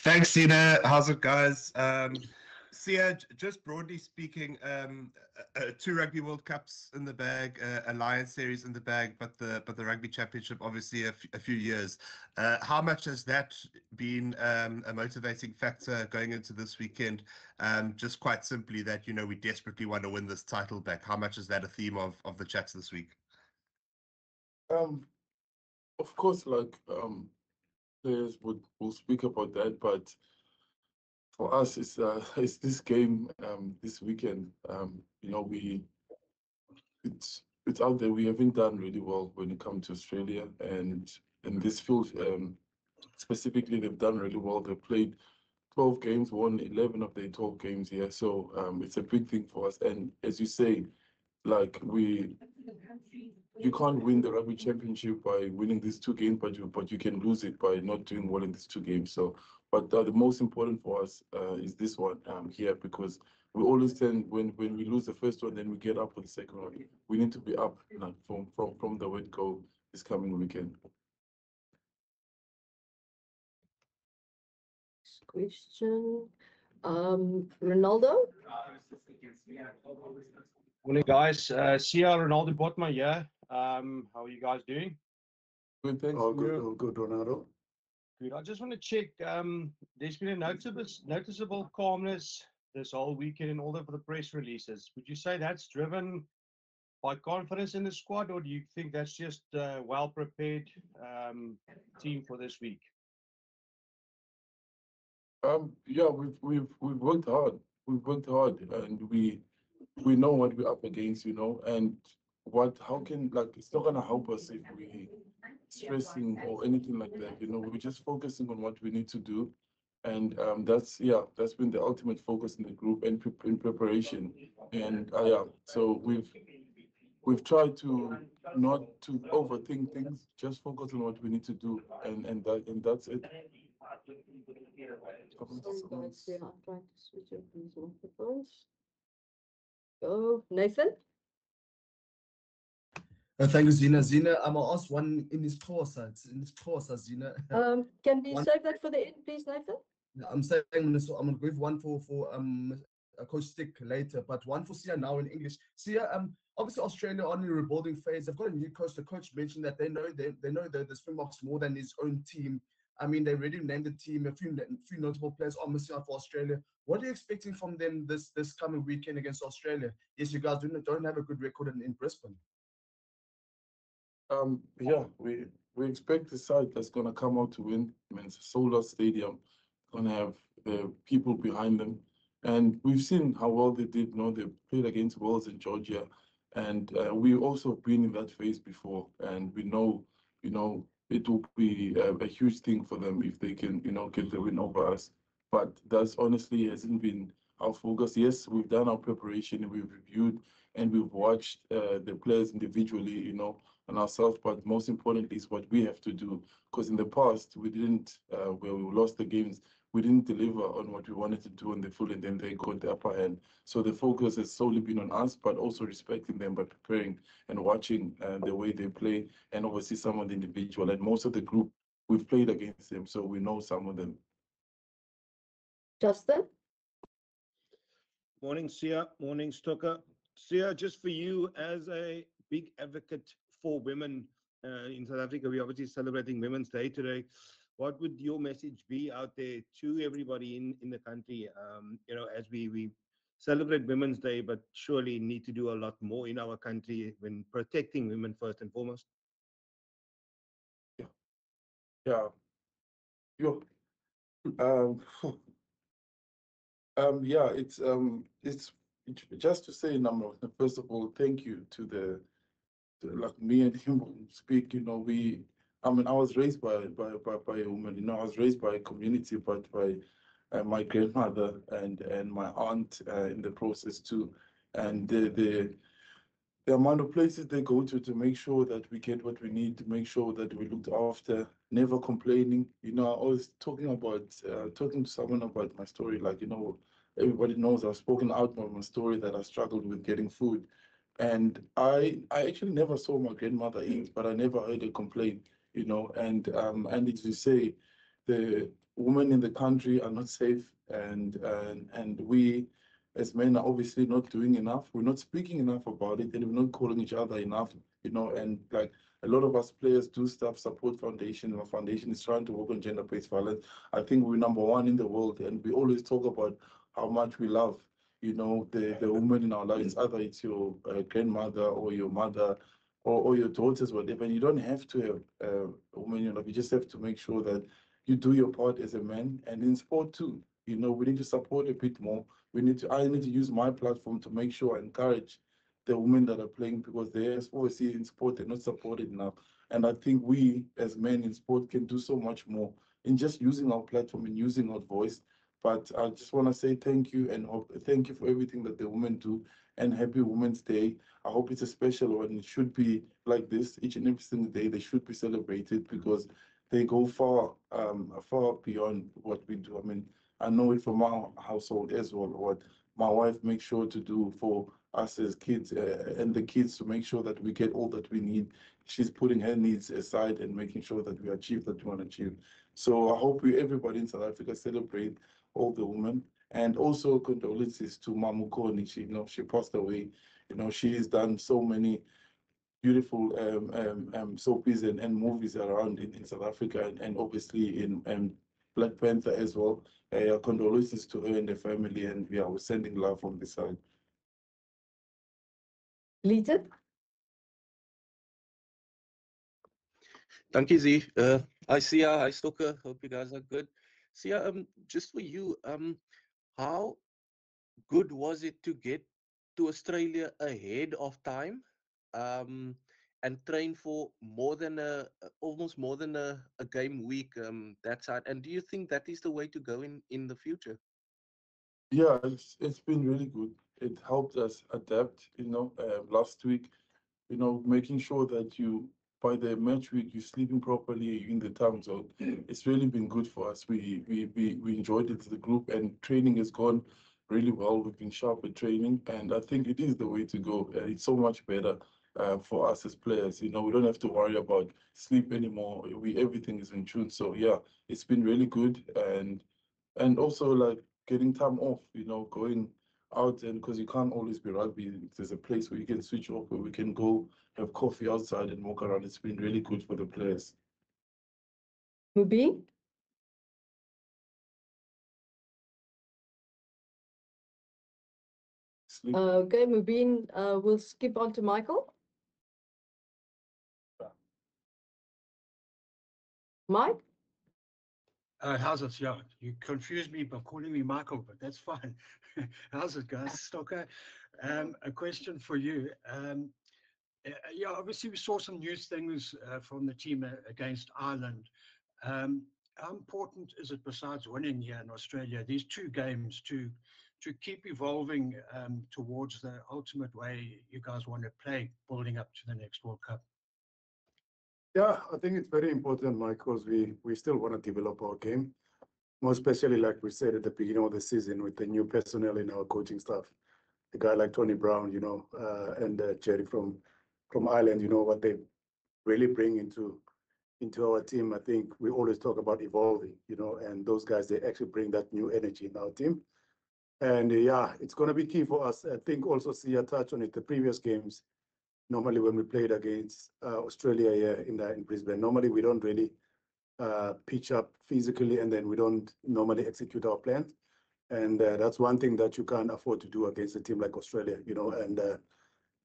Thanks, Sina. How's it, guys? Siya, just broadly speaking, two Rugby World Cups in the bag, a Lions series in the bag, but the Rugby Championship obviously a few years. How much has that been a motivating factor going into this weekend? Just quite simply that we desperately want to win this title back. How much is that a theme of the chats this week? Of course, players will speak about that, but for us, it's this game this weekend. It's out there. We haven't done really well when it comes to Australia, and in this field specifically, they've done really well. They played 12 games, won 11 of their 12 games here. So it's a big thing for us. And as you say, like you can't win the Rugby Championship by winning these two games, but you can lose it by not doing well in these two games. So, but the most important for us is this one here, because we always tend when we lose the first one, then we get up for the second one. We need to be up from the word go this coming weekend. Question. Ronaldo? Morning, guys. Siya, Ronaldo Botma here. How are you guys doing? Good, thanks. Oh, good, Ronaldo. Good. I just want to check. There's been a noticeable calmness this whole weekend in all of the press releases. Would you say that's driven by confidence in the squad, or do you think that's just a well-prepared team for this week? Yeah, we've worked hard. We've worked hard, and we know what we're up against, and how can it's not gonna help us if we stressing or anything like that. We're just focusing on what we need to do, and that's been the ultimate focus in the group and in preparation. And so we've tried to not to overthink things, just focus on what we need to do, and that's it. Sorry, guys. Yeah, I'm trying to switch off these microphones. Go, Nathan. Thank you, Zina. Zina, I'm gonna ask one in this course. Zina. Can we save that for the end, please, Nathan? I'm saying I'm gonna give one for Coach Stick later, but one for Siya now in English. Siya, obviously Australia on the rebuilding phase. They've got a new coach. The coach mentioned that they know the Springboks more than his own team. I mean, they already named the team. A few notable players are missing out for Australia. What are you expecting from them this coming weekend against Australia? Yes, you guys don't have a good record in Brisbane. Yeah, we expect the side that's gonna come out to win. I mean, it's a sold-out stadium, gonna have the people behind them, and we've seen how well they did. They played against Wales and Georgia, and we've also been in that phase before, and we know, it will be a huge thing for them if they can, get the win over us. But that's honestly hasn't been our focus. Yes, we've done our preparation, we've reviewed, and we've watched the players individually, and ourselves. But most importantly is what we have to do, because in the past we didn't, where we lost the games, we didn't deliver on what we wanted to do on the full, and then they got the upper hand. So the focus has solely been on us, but also respecting them by preparing and watching the way they play, and obviously some of the individual. And most of the group, we've played against them, so we know some of them. Justin? Morning, Siya. Morning, Stoker. Siya, just for you, as a big advocate for women in South Africa, we're obviously celebrating Women's Day today. What would your message be out there to everybody in the country, as we celebrate Women's Day, but surely need to do a lot more in our country when protecting women first and foremost? Yeah. It's just to say, first of all, thank you to like me and him speak. I was raised by a woman. I was raised by a community, but by my grandmother and my aunt in the process too, and the amount of places they go to make sure that we get what we need, to make sure that we looked after, never complaining. I was talking to someone about my story. Everybody knows I've spoken out about my story, that I struggled with getting food. And I actually never saw my grandmother eat, but I never heard her complain, and as you say, the women in the country are not safe, and we as men are obviously not doing enough. We're not speaking enough about it, and we're not calling each other enough, and like a lot of us players do stuff, support foundation, and our foundation is trying to work on gender-based violence. I think we're #1 in the world, and we always talk about how much we love, the women in our lives, either it's your grandmother or your mother or your daughters, whatever. And you don't have to have a woman in your life. You just have to make sure that you do your part as a man, and in sport too. We need to support a bit more. I need to use my platform to make sure I encourage the women that are playing, because they always see in sport they're not supported enough. And I think we as men in sport can do so much more in just using our platform and using our voice. But I just want to say thank you, and thank you for everything that the women do, and happy Women's Day. I hope it's a special one. It should be like this each and every single day. They should be celebrated, because they go far beyond what we do. I mean, I know it from our household as well, what my wife makes sure to do for us as kids, and the kids, to make sure that we get all that we need. She's putting her needs aside and making sure that we achieve that we want to achieve. So I hope everybody in South Africa celebrate all the women. And also condolences to Mamu Koni. She passed away. She's done so many beautiful soapies and movies around in South Africa, and obviously in Black Panther as well. Condolences to her and the family, and we're sending love from this side. Leader? Dankie Z. Hi Siya, hi Stocker. Hope you guys are good. Siya, just for you, how good was it to get to Australia ahead of time, and train for almost more than a game week, that side? And do you think that is the way to go in the future? Yeah, it's been really good. It helped us adapt, last week, making sure that by the match week, you're sleeping properly in the time zone. It's really been good for us. We enjoyed it as a group, and training has gone really well. We've been sharp with training, and I think it is the way to go. It's so much better for us as players. We don't have to worry about sleep anymore. Everything is in tune. So yeah, it's been really good, and also like getting time off. Going out, and because you can't always be rugby, there's a place where you can switch off, where we can go have coffee outside and walk around. It's been really good for the players. Mubin? Sleep. Okay, Mubin, we'll skip on to Michael. Mike? How's it? Yeah, you confused me by calling me Michael, but that's fine. How's it, guys? Stocker, a question for you. Yeah, obviously we saw some news things from the team against Ireland. How important is it, besides winning here in Australia, these two games to keep evolving towards the ultimate way you guys want to play, building up to the next World Cup? Yeah, I think it's very important, Mike, because we still want to develop our game, more especially like we said at the beginning of the season, with the new personnel in our coaching staff. A guy like Tony Brown, and Jerry from Ireland, what they really bring into our team. I think we always talk about evolving, and those guys, they actually bring that new energy in our team. And yeah, it's going to be key for us. I think also Siya touched on it, the previous games. Normally when we played against Australia here in Brisbane, normally we don't really pitch up physically, and then we don't normally execute our plans. And that's one thing that you can't afford to do against a team like Australia, and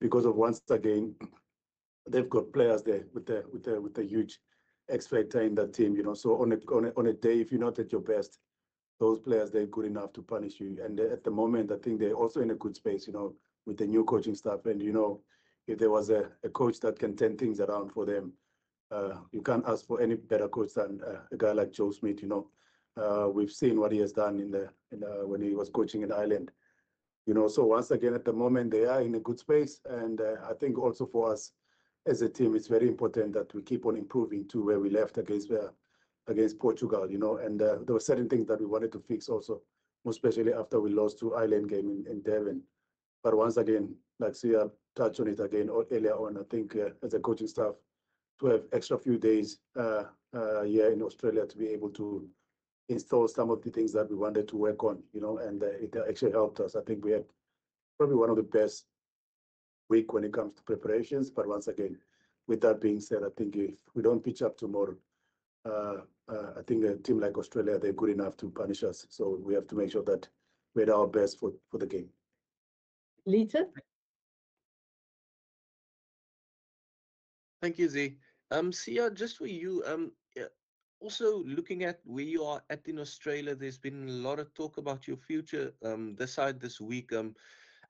because of, once again, they've got players there with the huge X factor in that team, so on a day, if you're not at your best, those players, they're good enough to punish you. And at the moment, I think they're also in a good space, with the new coaching staff. And, if there was a coach that can turn things around for them, you can't ask for any better coach than a guy like Joe Smith. We've seen what he has done when he was coaching in Ireland. So once again, at the moment, they are in a good space. And I think also for us as a team, it's very important that we keep on improving to where we left against Portugal, and there were certain things that we wanted to fix also, especially after we lost to Ireland game in Devon. But once again, like Siya touched on it again earlier on, I think as a coaching staff, to have extra few days here in Australia to be able to install some of the things that we wanted to work on, and it actually helped us. I think we had probably one of the best week when it comes to preparations. But once again, with that being said, I think if we don't pitch up tomorrow, I think a team like Australia, they're good enough to punish us. So we have to make sure that we're at our best for the game. Lita? Thank you, Z. Siya, just for you, yeah, also looking at where you are at in Australia, there's been a lot of talk about your future this week.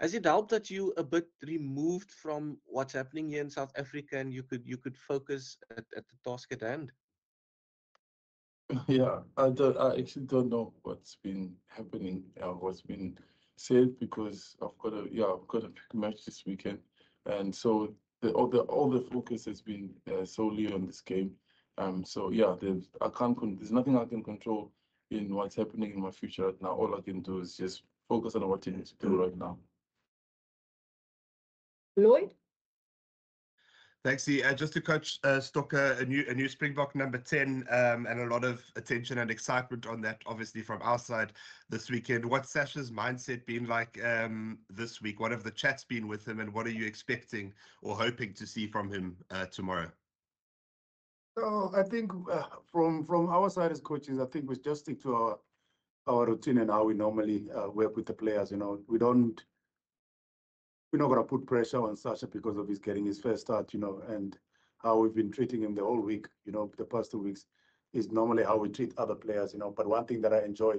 Has it helped that you a bit removed from what's happening here in South Africa and you could focus at the task at hand? Yeah, I actually don't know what's been happening, what's been said, because I've got a big match this weekend, and so all the focus has been solely on this game. So yeah, there's nothing I can control in what's happening in my future right now. All I can do is just focus on what I need to do right now. Lloyd? Thanks, Siya. Just to coach Stocker, a new Springbok number 10, and a lot of attention and excitement on that, obviously, from our side this weekend. What's Sasha's mindset been like this week? What have the chats been with him, and what are you expecting or hoping to see from him tomorrow? So I think from our side as coaches, I think we just stick to our routine and how we normally work with the players. We're not going to put pressure on Sasha because of his getting his first start, and how we've been treating him the whole week, the past 2 weeks is normally how we treat other players, But one thing that I enjoy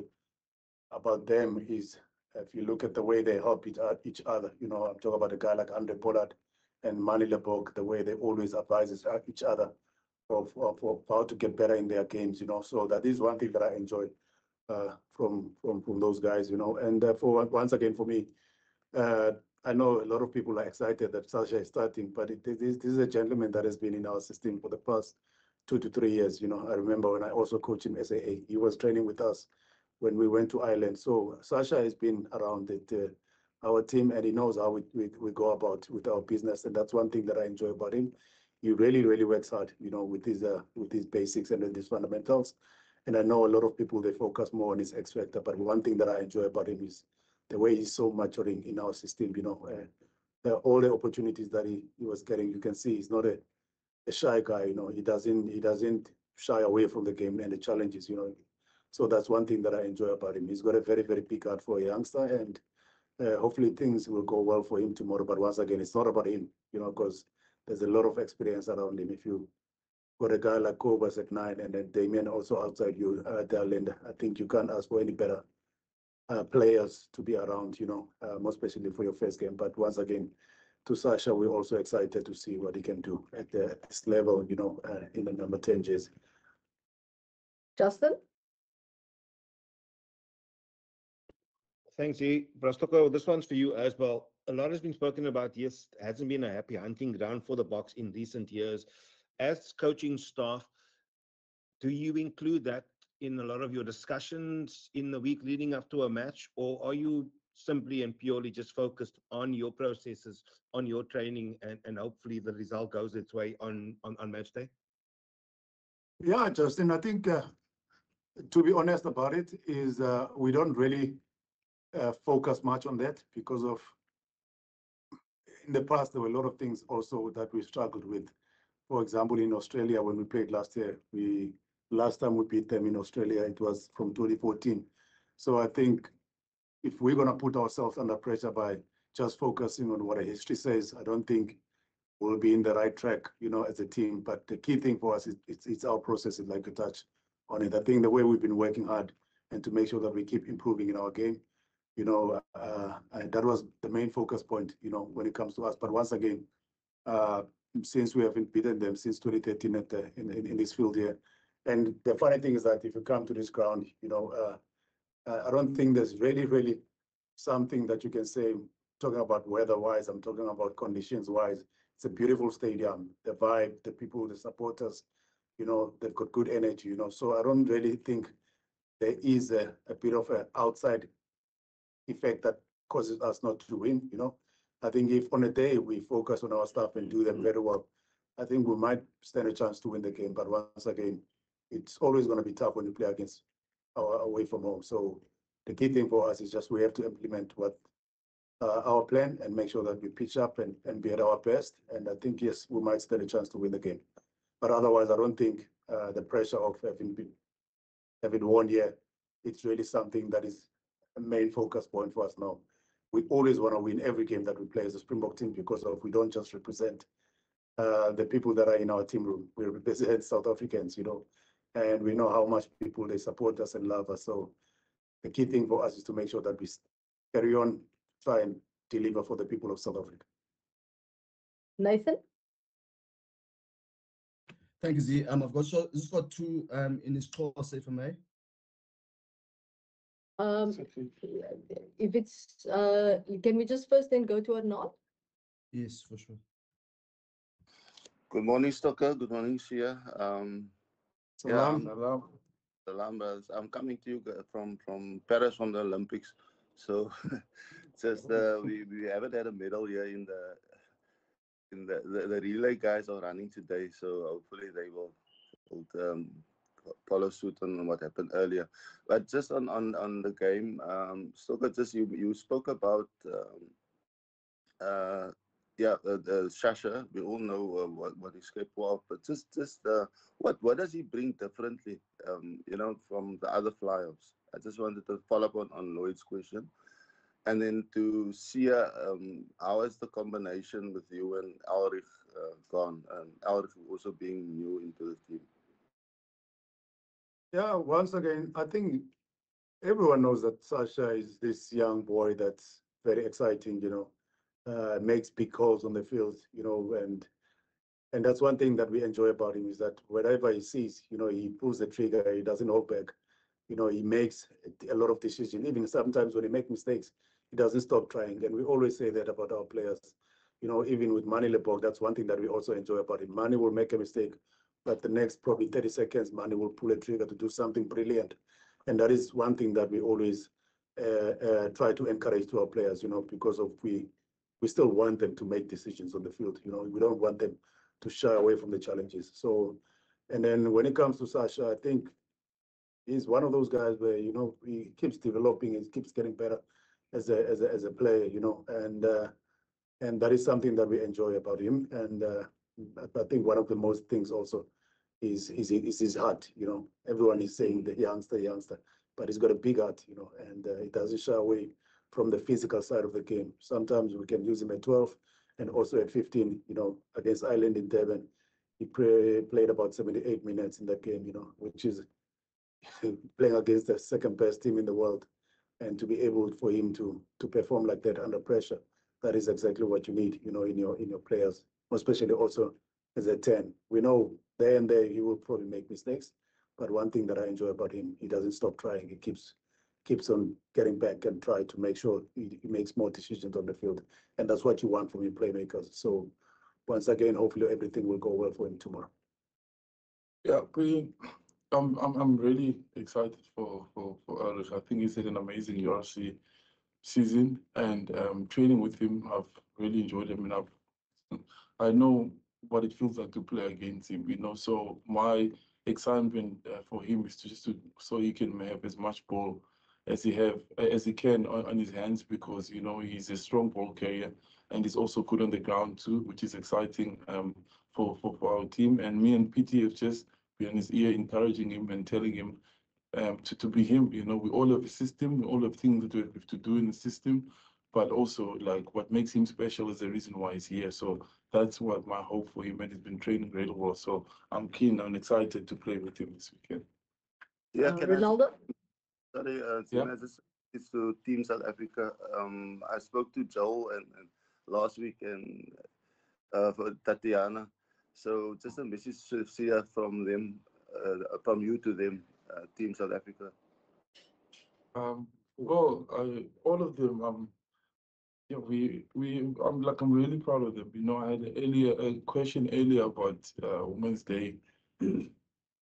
about them is if you look at the way they help each other, I'm talking about a guy like Andre Pollard and Mzwandile Stick, the way they always advise each other of how to get better in their games, So that is one thing that I enjoy from those guys, And once again, for me, I know a lot of people are excited that Sasha is starting, but this is a gentleman that has been in our system for the past 2 to 3 years. I remember when I also coached him SAA, he was training with us when we went to Ireland. So Sasha has been around our team, and he knows how we go about with our business. And that's one thing that I enjoy about him. He really, really works hard, with his basics and his fundamentals. And I know a lot of people, they focus more on his X factor, but one thing that I enjoy about him is the way he's so maturing in our system, all the opportunities that he was getting, you can see he's not a shy guy, he doesn't shy away from the game and the challenges, So that's one thing that I enjoy about him. He's got a very, very big heart for a youngster, and hopefully things will go well for him tomorrow. But once again, it's not about him, because there's a lot of experience around him. If you got a guy like Kobus at 9 and then Damien also outside you, Darlinda, I think you can't ask for any better players to be around, more especially for your first game. But once again, to Sasha, we're also excited to see what he can do at this level, in the number 10 jersey. Justin? Thanks, E. Brastoko, this one's for you as well. A lot has been spoken about. Yes, it hasn't been a happy hunting ground for the Boks in recent years. As coaching staff, do you include that in a lot of your discussions in the week leading up to a match, or are you simply and purely just focused on your processes, on your training, and hopefully the result goes its way on match day? Yeah, Justin, I think to be honest about it is we don't really focus much on that because of in the past there were a lot of things also that we struggled with. For example, in Australia, when we played last year, last time we beat them in Australia, it was from 2014. So I think if we're going to put ourselves under pressure by just focusing on what a history says, I don't think we'll be in the right track, as a team. But the key thing for us is it's our processes, like you touch on it. I think the way we've been working hard and to make sure that we keep improving in our game, that was the main focus point, when it comes to us. But once again, since we haven't beaten them since 2013 in this field here. And the funny thing is that if you come to this ground, I don't think there's really something that you can say, talking about weather-wise, I'm talking about conditions-wise. It's a beautiful stadium, the vibe, the people, the supporters, they've got good energy, So I don't really think there is a bit of an outside effect that causes us not to win, I think if on a day we focus on our stuff and do them very well, I think we might stand a chance to win the game. But once again, it's always going to be tough when you play against away from home. So the key thing for us is just we have to implement what our plan and make sure that we pitch up and be at our best. And I think, yes, we might stand a chance to win the game. But otherwise, I don't think the pressure of having won here, it's really something that is a main focus point for us now. We always want to win every game that we play as a Springbok team because of we don't just represent the people that are in our team room. We represent South Africans, and we know how much people they support us and love us. So the key thing for us is to make sure that we carry on, try and deliver for the people of South Africa. Nathan? Thank you, Z. I've just got two in this course, if I may. If it's, can we just first then go to a nod? Yes, for sure. Good morning, Stocker. Good morning, Siya. Salam. Salam, brothers. I'm coming to you from Paris from the Olympics. So just we haven't had a medal here in the relay guys are running today. So hopefully they will follow suit on what happened earlier. But just on the game, Stocker, just you spoke about the Shasha. We all know what he's capable of, but just what does he bring differently, from the other fly-offs? I just wanted to follow up on Lloyd's question, and then to see how is the combination with you and Ulrich gone, and Ulrich also being new into the team. Yeah, once again, I think everyone knows that Sasha is this young boy that's very exciting, makes big calls on the field, and that's one thing that we enjoy about him is that wherever he sees, he pulls the trigger, he doesn't hold back, he makes a lot of decisions. Even sometimes when he makes mistakes, he doesn't stop trying. And we always say that about our players. Even with Mzwandile Stick, that's one thing that we also enjoy about him. Mani will make a mistake, but the next probably 30 seconds, Mani will pull a trigger to do something brilliant. And that is one thing that we always try to encourage to our players, because we still want them to make decisions on the field. We don't want them to shy away from the challenges. So, and then when it comes to Sasha, I think he's one of those guys where, he keeps developing and keeps getting better as a player, and that is something that we enjoy about him. And I think one of the most things also is his heart. Everyone is saying the youngster, but he's got a big heart, and he doesn't shy away from the physical side of the game. Sometimes we can use him at 12 and also at 15, against Ireland in Devon. He played about 78 minutes in that game, which is playing against the second best team in the world. And to be able for him to perform like that under pressure, that is exactly what you need, in your players, especially also as a 10. We know there and there he will probably make mistakes, but one thing that I enjoy about him, he doesn't stop trying. He keeps on getting back and try to make sure he makes more decisions on the field, and that's what you want from your playmakers. So once again, hopefully everything will go well for him tomorrow. Yeah, I'm really excited for Ulrich. I think he's had an amazing URC season, and training with him, I've really enjoyed him, and I know what it feels like to play against him, so my excitement for him is so he can have as much ball as he can on his hands, because he's a strong ball carrier and he's also good on the ground too, which is exciting for our team. And me and PT have just been in his ear encouraging him and telling him to be him. We all have a system, we all have things that we have to do in the system, but also like what makes him special is the reason why he's here. So that's what my hope for him, and he's been training really well. So I'm keen and excited to play with him this weekend. Yeah, Ronaldo? Sorry, Yeah. it's to Team South Africa. I spoke to Joel and last week and for Tatiana. So just a message to Siya from them, from you to them, Team South Africa. Well, all of them. Yeah, I'm really proud of them. I had a question earlier about Women's Day,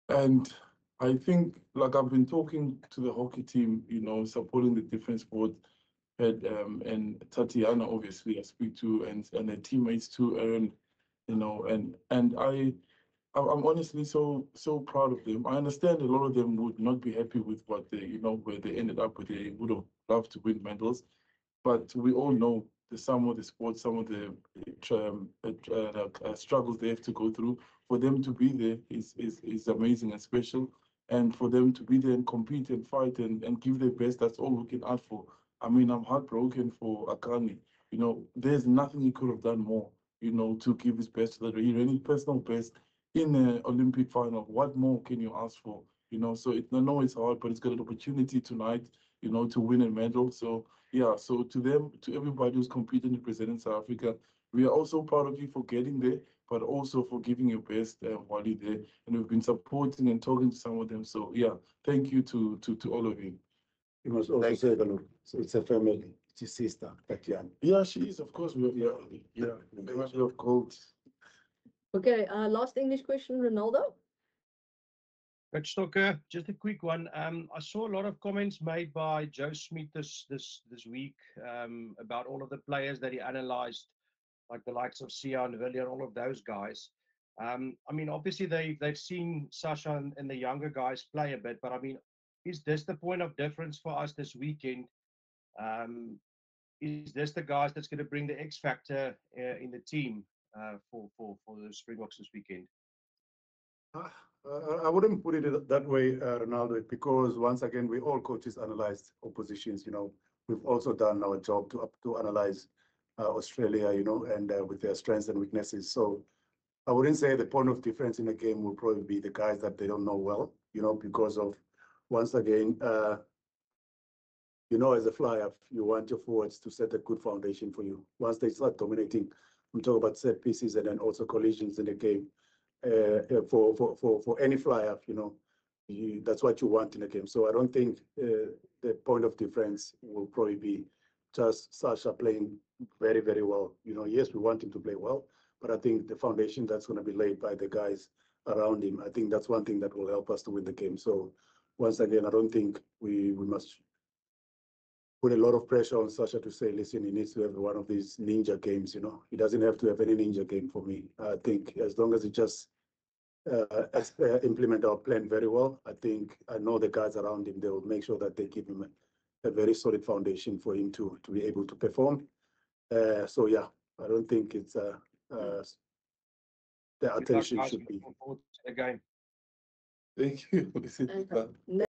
and I think I've been talking to the hockey team, supporting the different sports, and Tatiana obviously I speak to, and her teammates too, Aaron, and I'm honestly so proud of them. I understand a lot of them would not be happy with what they, where they ended up with. They would have loved to win medals, but we all know some of the sports, some of the struggles they have to go through. For them to be there is amazing and special, and for them to be there and compete and fight and give their best, that's all we can ask for. I mean, I'm heartbroken for Akani. There's nothing he could have done more. To give his best to the he any personal best in an Olympic final. What more can you ask for? So I know it's hard, but it's got an opportunity tonight, to win a medal. So yeah, so to them, to everybody who's competing and representing South Africa, we are also proud of you for getting there, but also for giving your best while you're there. And we've been supporting and talking to some of them. So yeah, thank you to all of you. You must also say that look, so it's a family, it's his sister, Tatiana. Yeah, she is, of course. Yeah, we have called. Okay, last English question, Ronaldo. Coach Stocker, just a quick one. I saw a lot of comments made by Joe Smith this week about all of the players that he analysed, like the likes of Siya and William, all of those guys. I mean, obviously they've seen Sasha and the younger guys play a bit, but I mean, is this the point of difference for us this weekend? Is this the guys that's going to bring the X factor in the team for the Springboks this weekend? I wouldn't put it that way, Ronaldo, because once again, we all coaches analyze oppositions. We've also done our job to analyze Australia, and with their strengths and weaknesses. So I wouldn't say the point of difference in the game will probably be the guys that they don't know well, because of, once again, as a flyer, you want your forwards to set a good foundation for you. Once they start dominating, we talk about set pieces and then also collisions in the game. For any flyer, that's what you want in a game. So I don't think the point of difference will probably be just Sasha playing very, very well. Yes, we want him to play well, but I think the foundation that's going to be laid by the guys around him, I think that's one thing that will help us to win the game. So once again, I don't think we must put a lot of pressure on Sasha to say, listen, he needs to have one of these ninja games. He doesn't have to have any ninja game for me. I think as long as he just implement our plan very well, I know the guys around him, they will make sure that they give him a very solid foundation for him to be able to perform. So yeah, I don't think it's the attention should be. Again. Thank you.